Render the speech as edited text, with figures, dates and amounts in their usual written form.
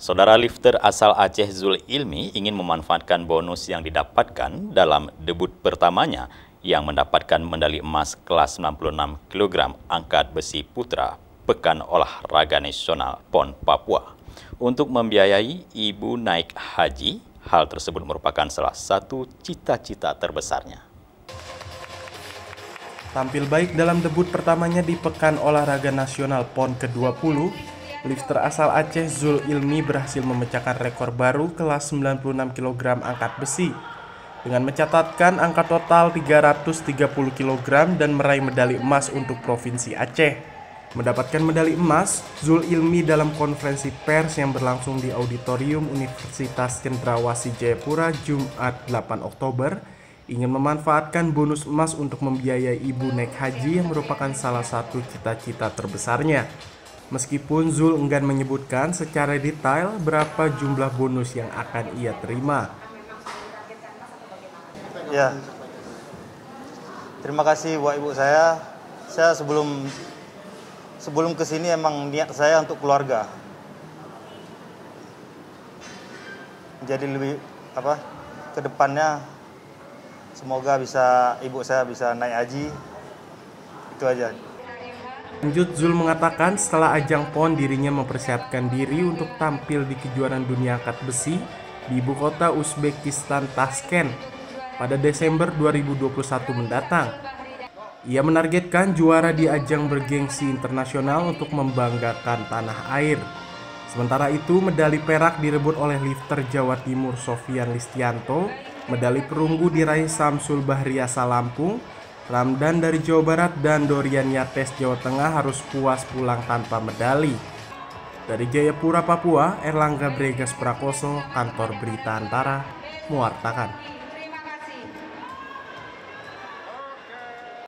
Saudara lifter asal Aceh Zul Ilmi ingin memanfaatkan bonus yang didapatkan dalam debut pertamanya yang mendapatkan medali emas kelas 96 kg angkat besi putra Pekan Olahraga Nasional PON Papua. Untuk membiayai ibu naik haji, hal tersebut merupakan salah satu cita-cita terbesarnya. Tampil baik dalam debut pertamanya di Pekan Olahraga Nasional PON ke-20, lifter asal Aceh Zul Ilmi berhasil memecahkan rekor baru kelas 96 kg angkat besi dengan mencatatkan angka total 330 kg dan meraih medali emas untuk Provinsi Aceh. Mendapatkan medali emas, Zul Ilmi dalam konferensi pers yang berlangsung di Auditorium Universitas Cendrawasih Jayapura Jumat 8 Oktober ingin memanfaatkan bonus emas untuk membiayai ibu naik haji yang merupakan salah satu cita-cita terbesarnya. Meskipun Zul enggan menyebutkan secara detail berapa jumlah bonus yang akan ia terima. Ya, terima kasih buat ibu saya. Saya sebelum kesini emang niat saya untuk keluarga. Jadi lebih ke depannya semoga ibu saya bisa naik haji. Itu aja. Lanjut, Zul mengatakan setelah ajang PON dirinya mempersiapkan diri untuk tampil di kejuaraan dunia angkat besi di ibu kota Uzbekistan Tashkent pada Desember 2021 mendatang. Ia menargetkan juara di ajang bergengsi internasional untuk membanggakan tanah air. Sementara itu, medali perak direbut oleh lifter Jawa Timur Sofian Listianto, medali perunggu diraih Samsul Bahriasa Lampung, Ramdan dari Jawa Barat dan Dorian Yates Jawa Tengah harus puas pulang tanpa medali. Dari Jayapura, Papua, Erlangga Bregas Prakoso, Kantor Berita Antara, mewartakan.